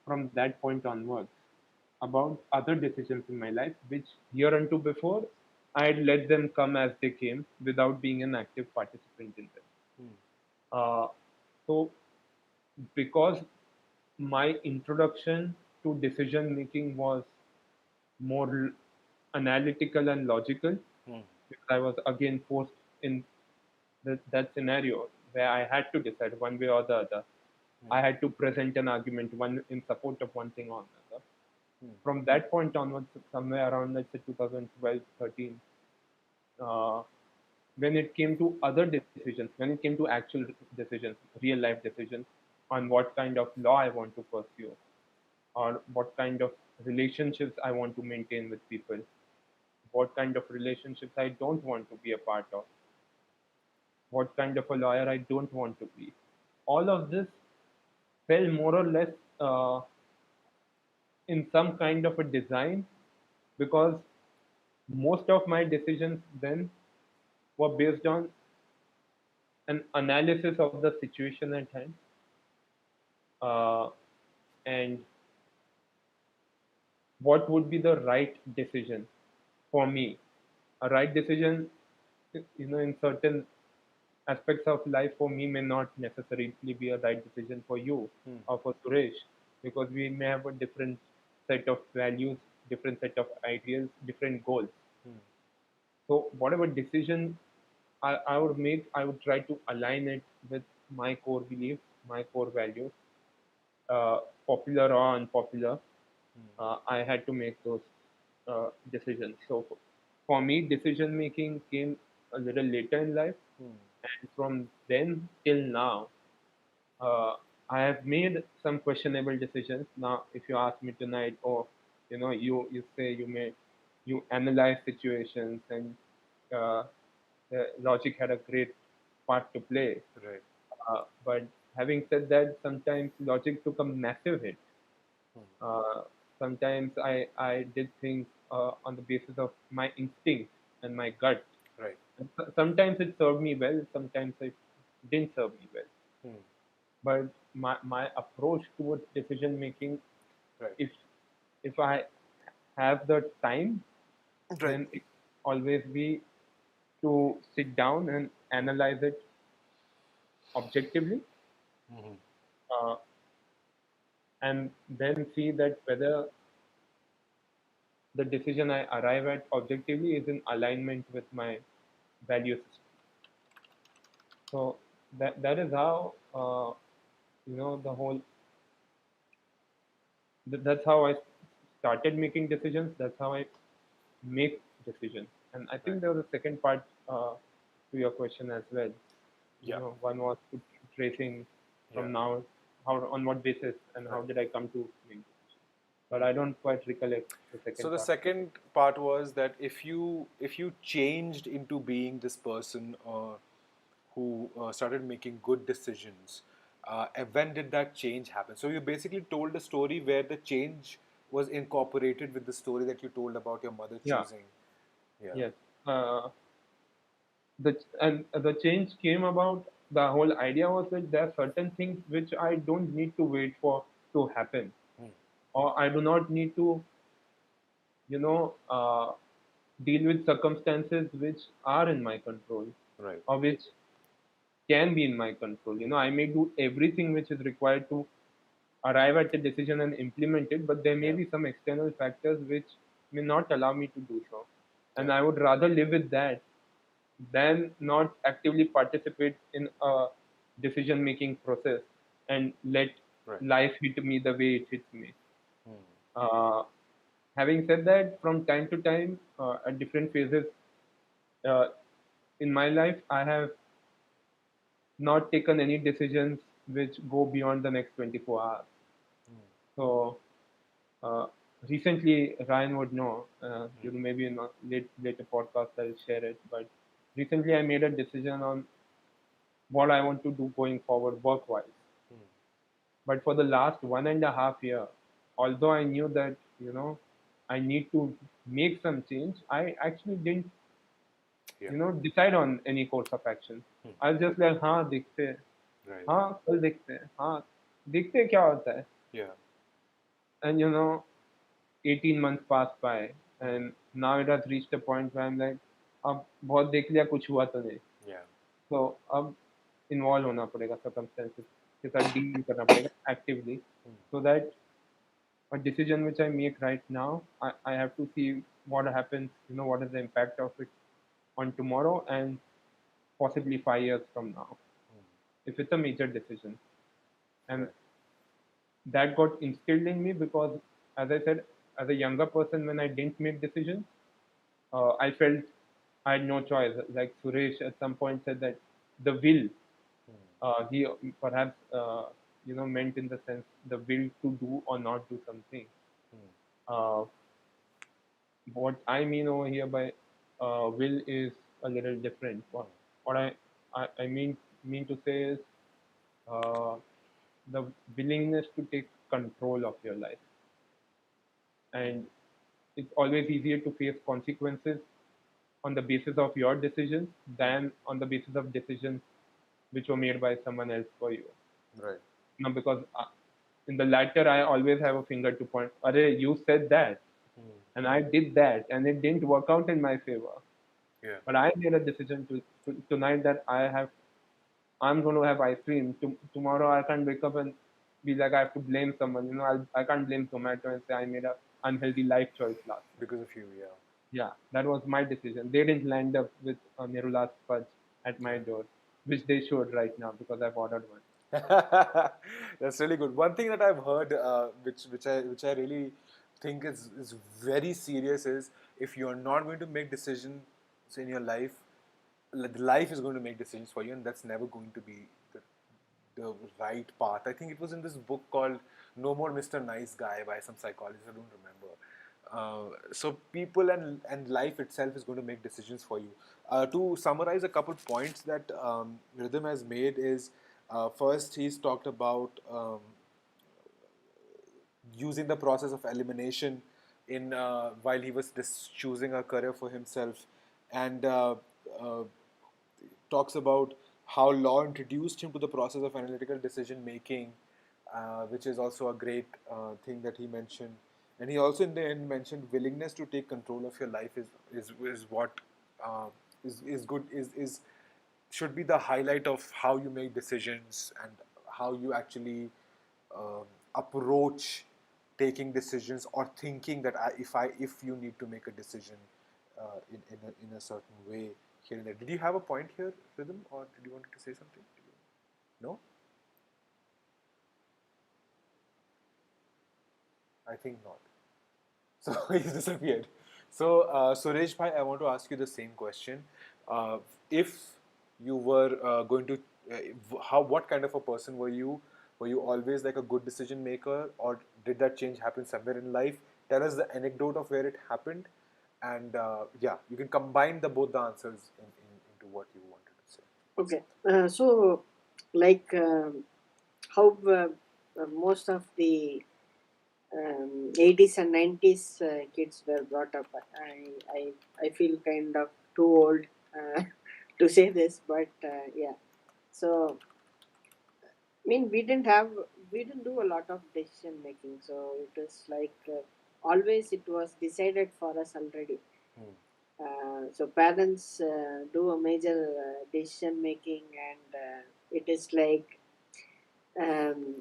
C: from that point onwards about other decisions in my life, which hereunto before I had let them come as they came without being an active participant in them.
A: Hmm.
C: Uh, so, because my introduction to decision making was more analytical and logical,
A: Hmm.
C: because I was again forced in that scenario where I had to decide one way or the other.
A: Hmm.
C: I had to present an argument one in support of one thing or another.
A: Hmm.
C: From that point onwards, somewhere around let's say 2012, 13, uh, when it came to other decisions, when it came to actual decisions, real life decisions on what kind of law I want to pursue, or what kind of relationships I want to maintain with people, what kind of relationships I don't want to be a part of, what kind of a lawyer I don't want to be. All of this fell more or less in some kind of a design because most of my decisions then were based on an analysis of the situation at hand, uh, and what would be the right decision for me. A right decision, in certain aspects of life for me may not necessarily be a right decision for you
A: Hmm.
C: or for Suresh, because we may have a different set of values, different set of ideals, different goals.
A: Hmm.
C: So whatever decision I would make, I would try to align it with my core beliefs, my core values, uh, popular or unpopular. I had to make those decisions. So for me, decision making came a little later in life,
A: Hmm.
C: and from then till now, uh, I have made some questionable decisions. Now, if you ask me tonight, or you say you analyze situations, and uh, logic had a great part to play.
A: Right.
C: But having said that, sometimes logic took a massive hit.
A: Hmm.
C: Uh, Sometimes I did things on the basis of my instinct and my gut.
A: Right.
C: And sometimes it served me well, sometimes it didn't serve me well.
A: Hmm.
C: But my approach towards decision making,
A: Right.
C: if if I have the time,
A: Right.
C: then it always be to sit down and analyze it objectively,
A: Hmm.
C: uh, and then see that whether the decision I arrive at objectively is in alignment with my value system. So that is how, the whole, that's how I started making decisions. That's how I make decisions. And I
A: Right.
C: think there was a second part to your question as well.
A: Yeah.
C: One was to tracing. from
A: Yeah.
C: now, how on what basis and how
A: Right.
C: did I come to make decision. But I don't quite recollect the
A: So
C: second
A: the
C: part.
A: second part was that if you changed into being this person who started making good decisions, and when did that change happen? So you basically told a story where the change was incorporated with the story that you told about your mother
C: Yeah,
A: choosing. Yeah.
C: yes. The change came about. The whole idea was that there are certain things which I don't need to wait for to happen,
A: Hmm.
C: or I do not need to, you know, deal with circumstances which are in my control,
A: Right.
C: or which can be in my control. I may do everything which is required to arrive at a decision and implement it, but there may
A: Yeah.
C: be some external factors which may not allow me to do so.
A: Yeah.
C: And I would rather live with that than not actively participate in a decision making process and let
A: Right.
C: life hit me the way it hits me.
A: Hmm.
C: Uh, Having said that, from time to time, at different phases uh, in my life, I have not taken any decisions which go beyond the next 24 hours. So uh, recently, Ryan would know, maybe in a later podcast I'll share it, but recently I made a decision on what I want to do going forward work-wise.
A: Hmm.
C: But for the last 1.5 year, although I knew that, I need to make some change, I actually didn't,
A: Yeah.
C: decide on any course of action.
A: Hmm.
C: I was just like, हाँ देखते हैं,
A: Right.
C: हाँ कल देखते हैं, हाँ देखते हैं क्या होता है.
A: Yeah.
C: And 18 months passed by,
A: Hmm.
C: and now it has reached a point where I'm like, अब बहुत देख लिया, कुछ हुआ तो नहीं.
A: Yeah.
C: तो अब इन्वॉल्व होना पड़ेगा circumstances के साथ डील करना पड़ेगा actively,
A: Hmm.
C: so that a decision which I make right now, I have to see what happens, what is the impact of it on tomorrow and possibly 5 years from now, if it's a major decision. And
A: Right.
C: that got instilled in me because, as I said, as a younger person, when I didn't make decisions, I felt I had no choice. Like Suresh at some point said that the will, he perhaps, meant in the sense the will to do or not do something.
A: Hmm.
C: Uh, what I mean over here by will is a little different. What I mean to say is uh, the willingness to take control of your life, and it's always easier to face consequences on the basis of your decisions than on the basis of decisions which were made by someone else for you.
A: Right.
C: Because in the latter, I always have a finger to point. Arey, you said that,
A: Hmm.
C: and I did that, and it didn't work out in my favor.
A: Yeah.
C: But I made a decision tonight that I'm going to have ice cream. Tomorrow I can't wake up and be like I have to blame someone. I can't blame tomato and say I made a unhealthy life choice last night.
A: Because of you. Yeah.
C: Yeah, that was my decision. They didn't land up with Nirula's fudge at my door, which they should right now because I've ordered one.
A: That's really good. One thing that I've heard, which I really think is very serious, is if you're not going to make decisions in your life, life is going to make decisions for you, and that's never going to be the right path. I think it was in this book called No More Mr. Nice Guy by some psychologist. I don't remember. So people and life itself is going to make decisions for you. To summarize a couple points that Rhythm has made is first he's talked about using the process of elimination in while he was choosing a career for himself, and uh, talks about how law introduced him to the process of analytical decision making, which is also a great thing that he mentioned. And he also in the end mentioned willingness to take control of your life is what uh, is good is should be the highlight of how you make decisions and how you actually um, approach taking decisions or thinking that if you need to make a decision in a certain way here and there. Did you have a point here, Rhythm, or did you want to say something? No, I think not. So he's disappeared. So Suresh bhai, I want to ask you the same question. If you were going to how, what kind of a person were you? Were you always like a good decision maker, or did that change happen somewhere in life? Tell us the anecdote of where it happened, and yeah, you can combine the both the answers into what you wanted to say.
B: Okay. So, like how most of the 80s and 90s kids were brought up. I feel kind of too old to say this, but yeah. So, I mean, we didn't do a lot of decision making. So it was like always it was decided for us already.
A: Hmm.
B: So parents do a major decision making, and it is like um,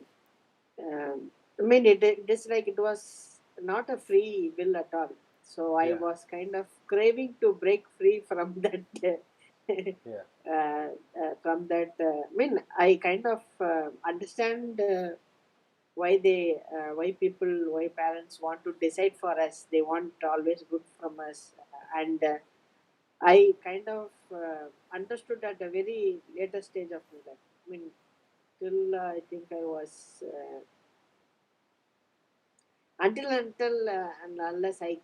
B: I mean, it is like it was not a free will at all. So I
A: Yeah.
B: was kind of craving to break free from that.
A: Yeah.
B: From that, I mean, I kind of understand why parents want to decide for us. They want always good from us, and I kind of understood at a very later stage of my life. I mean, till I think I was. Until and unless I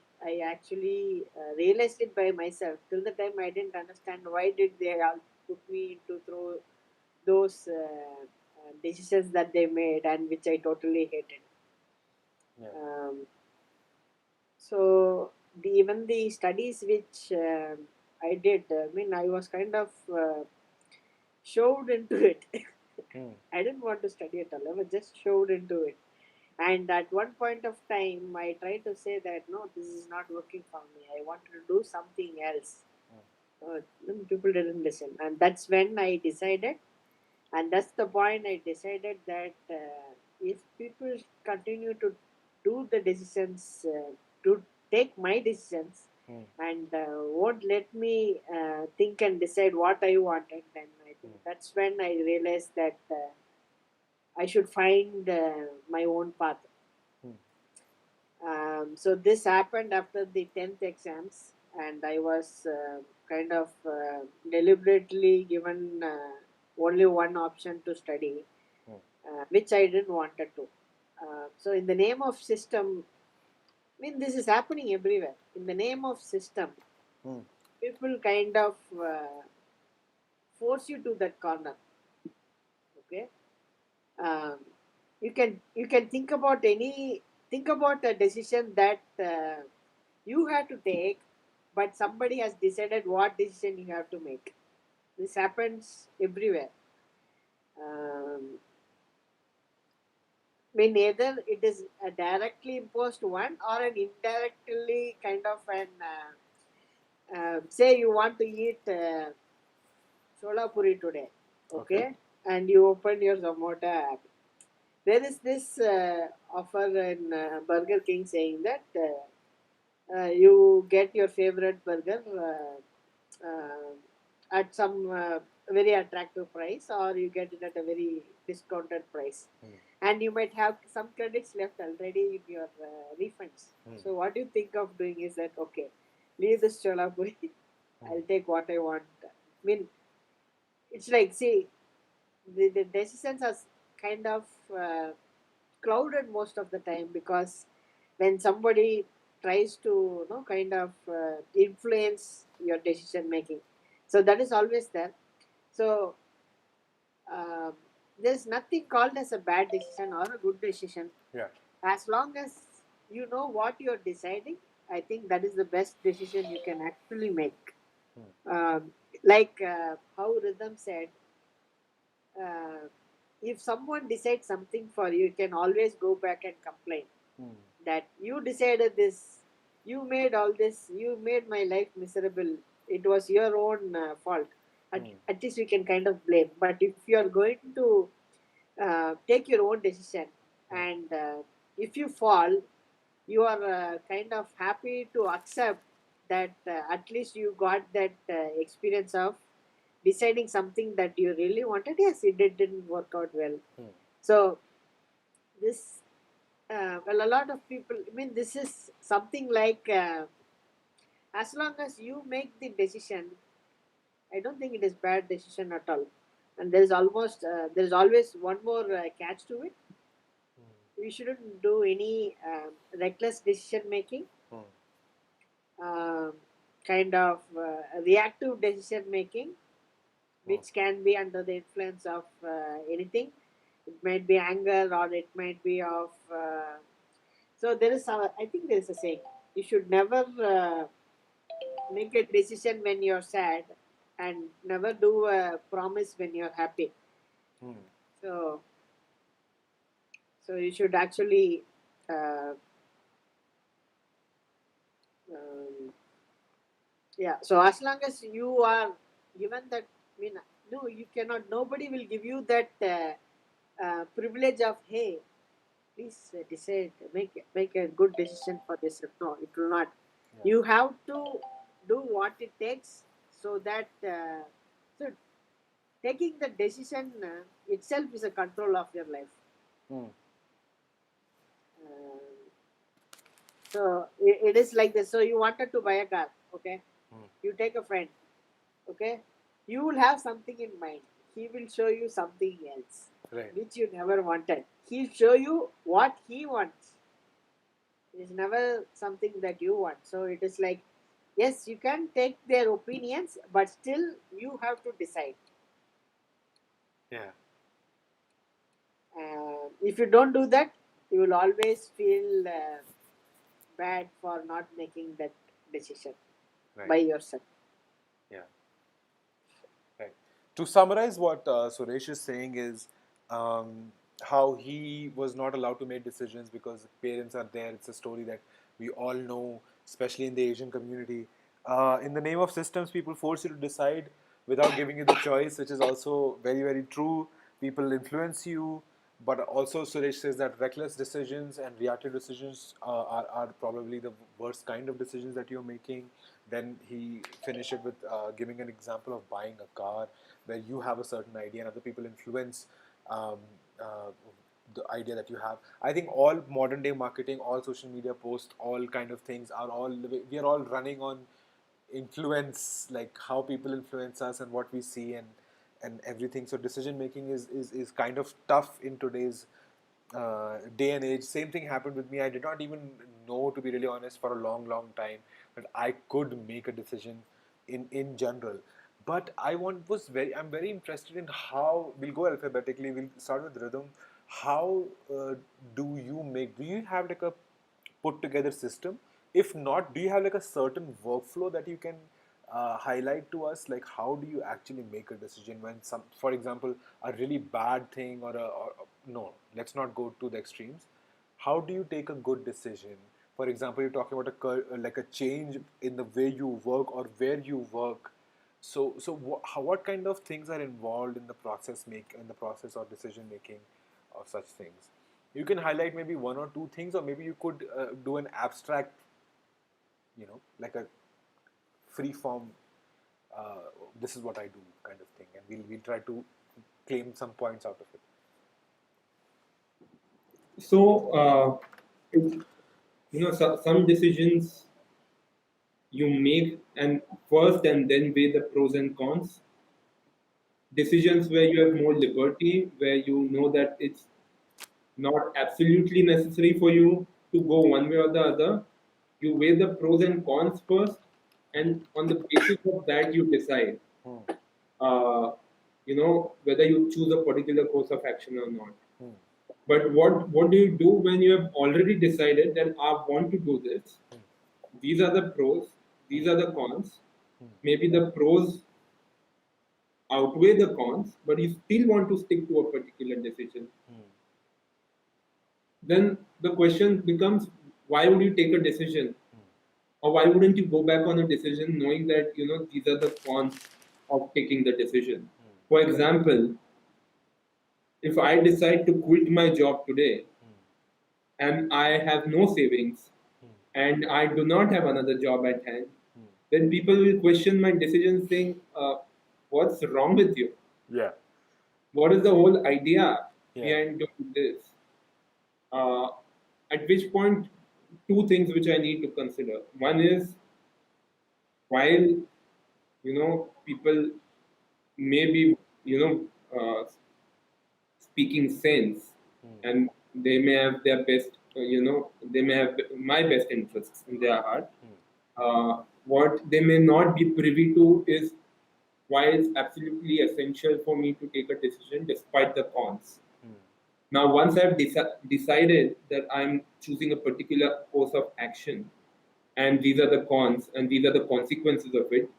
B: actually realized it by myself, till the time I didn't understand why did they all put me into through those decisions that they made, and which I totally hated.
A: Yeah.
B: um, so even the studies which I did, I mean, I was kind of shoved into it.
A: Hmm.
B: I didn't want to study at all. I was just shoved into it. And at one point of time, I tried to say that no, this is not working for me. I wanted to do something else. Then people didn't listen, and that's when I decided, and that's the point I decided that if people continue to do the decisions, to take my decisions,
A: Hmm.
B: and won't let me think and decide what I wanted, then I think that's when I realized that I should find my own path.
A: Hmm.
B: So this happened after the 10th exams, and I was kind of deliberately given only one option to study,
A: Hmm.
B: which I didn't wanted to. So in the name of system, I mean, this is happening everywhere. In the name of system,
A: Hmm.
B: people kind of force you to that corner. Okay. um, you can think about a decision that you have to take, but somebody has decided what decision you have to make. This happens everywhere. um, I mean, either it is a directly imposed one or an indirectly kind of an say you want to eat chola puri today,
A: Okay.
B: okay, and you open your Zomato app. There is this offer in Burger King saying that you get your favorite burger at some very attractive price, or you get it at a very discounted price,
A: Hmm.
B: and you might have some credits left already in your refunds.
A: Hmm.
B: So what you think of doing is that, okay, leave this chola puri.
A: Hmm.
B: I'll take what I want. I mean, it's like, see, the decisions are kind of clouded most of the time, because when somebody tries to kind of influence your decision making, so that is always there. So um, there's nothing called as a bad decision or a good decision.
A: Yeah.
B: As long as you know what you're deciding, I think that is the best decision you can actually make.
A: Hmm.
B: Like how Rhythm said, uh, if someone decides something for you, you can always go back and complain
A: Hmm.
B: that you decided this, you made all this, you made my life miserable. It was your own fault.
A: Hmm.
B: At least we can kind of blame. But if you are going to take your own decision,
A: Hmm.
B: and if you fall, you are kind of happy to accept that at least you got that experience of deciding something that you really wanted. Yes, didn't work out well.
A: Hmm.
B: So this well, a lot of people, I mean, this is something like as long as you make the decision, I don't think it is bad decision at all. And there is always one more catch to it. We shouldn't do any reckless decision making, um, kind of reactive decision making, which can be under the influence of anything. It might be anger, or it might be of. So there is some. I think there is a saying: you should never make a decision when you're sad, and never do a promise when you're happy. So, so you should actually. Uh, um, Yeah. So as long as you are given that, I mean, no, you cannot. Nobody will give you that privilege of, hey, please decide, make a good decision for this. No, it will not.
A: Yeah.
B: You have to do what it takes, so that so taking the decision itself is a control of your life.
A: Mm.
B: Uh, so it is like this. So you wanted to buy a car, okay? You take a friend, okay, you will have something in mind. He will show you something else,
A: Right.
B: which you never wanted. He'll show you what he wants. It is never something that you want. So it is like, yes, you can take their opinions, but still you have to decide.
A: Yeah.
B: If you don't do that, you will always feel bad for not making that decision
A: Right.
B: by yourself.
A: Yeah. Right. To summarize what Suresh is saying is how he was not allowed to make decisions because parents are there. It's a story that we all know, especially in the Asian community. In the name of systems, people force you to decide without giving you the choice, which is also very, very true. People influence you, but also Suresh says that reckless decisions and reactive decisions are probably the worst kind of decisions that you're making. Then he finished it with giving an example of buying a car where you have a certain idea and other people influence um, uh, the idea that you have. I think all modern day marketing, all social media posts, all kind of things are all, we are all running on influence, like how people influence us and what we see and everything. So decision making is kind of tough in today's day and age. Same thing happened with me. I did not even know, to be really honest, for a long time that I could make a decision in general. But I'm very interested in how we'll go alphabetically. We'll start with Rhythm. How do you have like a put together system? If not, do you have like a certain workflow that you can highlight to us? Like, how do you actually make a decision when for example, a really bad thing no, let's not go to the extremes. How do you take a good decision? For example, you're talking about like a change in the way you work or where you work. So what kind of things are involved in the process or decision making of such things? You can highlight maybe one or two things, or maybe you could do an abstract, like a free form. Uh, this is what I do kind of thing, and we'll try to claim some points out of it.
C: So, some decisions you make and first and then weigh the pros and cons. Decisions where you have more liberty, where you know that it's not absolutely necessary for you to go one way or the other. You weigh the pros and cons first, and on the basis of that, you decide, uh, whether you choose a particular course of action or not. But what do you do when you have already decided that I want to do this? These are the pros, these are the cons. Maybe the pros outweigh the cons, but you still want to stick to a particular decision. Then the question becomes, why would you take a decision? Or why wouldn't you go back on a decision knowing that these are the cons of taking the decision? For example, if I decide to quit my job today and I have no savings and I do not have another job at hand, then people will question my decision saying, what's wrong with you?
A: Yeah.
C: What is the whole idea
A: Yeah.
C: behind doing this? Uh, at which point, two things which I need to consider. One is, while people may be uh, speaking sense, and they may have their best, they may have my best interests in their heart. What they may not be privy to is why it's absolutely essential for me to take a decision despite the cons. Now, once I've decided that I'm choosing a particular course of action, and these are the cons, and these are the consequences of it,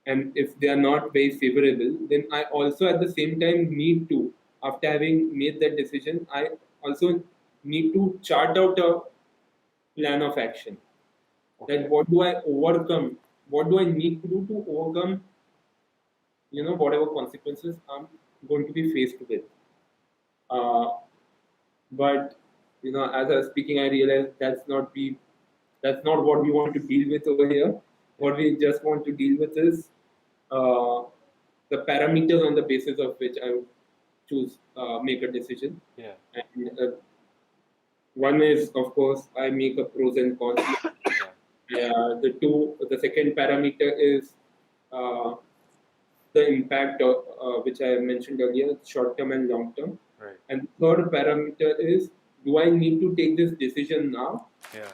C: and if they are not very favorable, then I also at the same time need to, after having made that decision, I also need to chart out a plan of action.
A: Okay.
C: That what do I overcome? What do I need to do to overcome, whatever consequences I'm going to be faced with? Uh, but as I was speaking, I realized that's not what we want to deal with over here. What we just want to deal with is uh, the parameters on the basis of which I would choose make a decision.
A: Yeah.
C: And one is, of course, I make a pros and cons list. The second parameter is uh, the impact of, which I mentioned earlier, short term and long term.
A: Right.
C: And the third parameter is, do I need to take this decision now?
A: Yeah.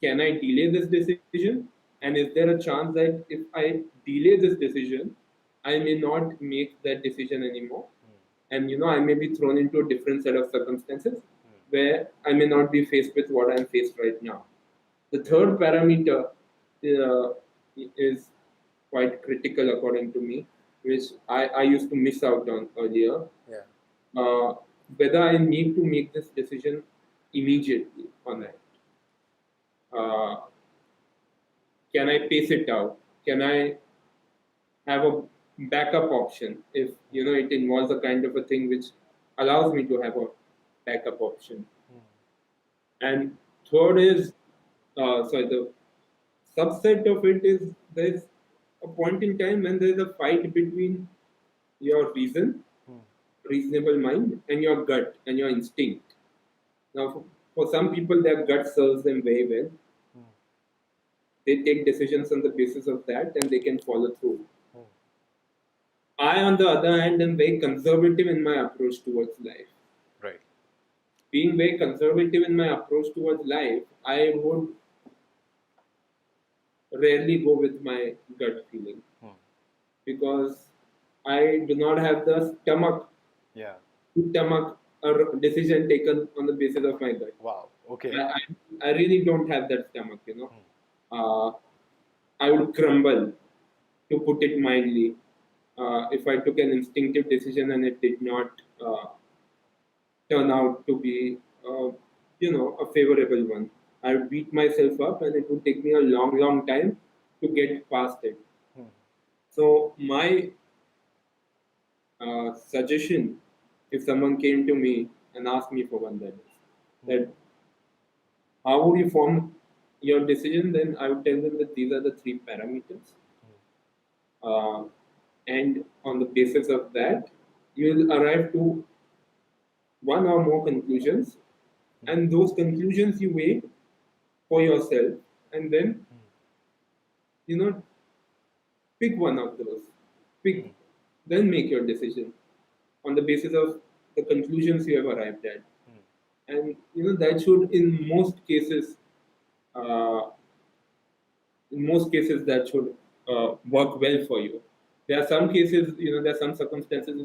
C: Can I delay this decision? And is there a chance that if I delay this decision, I may not make that decision anymore? And I may be thrown into a different set of circumstances where I may not be faced with what I'm faced right now. The third parameter is quite critical according to me, which I used to miss out on earlier.
A: Yeah.
C: Whether I need to make this decision immediately or not. Can I pace it out? Can I have a backup option if it involves a kind of a thing which allows me to have a backup option? And third is, the subset of it is there's a point in time when there's a fight between your reasonable mind, and your gut and your instinct. Now, for some people, their gut serves them very well. They take decisions on the basis of that, and they can follow through. I, on the other hand, am very conservative in my approach towards life.
A: Right.
C: Being very conservative in my approach towards life, I would rarely go with my gut feeling because I do not have the stomach
A: Yeah.
C: to stomach a decision taken on the basis of my gut.
A: Wow. Okay.
C: I really don't have that stomach, I would crumble, to put it mildly, if I took an instinctive decision and it did not turn out to be, a favorable one. I would beat myself up, and it would take me a long, long time to get past it. So my suggestion, if someone came to me and asked me for one, that how would you form your decision, then I would tell them that these are the three parameters. And on the basis of that, you will arrive to one or more conclusions, and those conclusions you weigh for yourself, and then pick one of those. Then make your decision on the basis of the conclusions you have arrived at, and that should, uh, in most cases, that should work well for you. There are some cases, there are some circumstances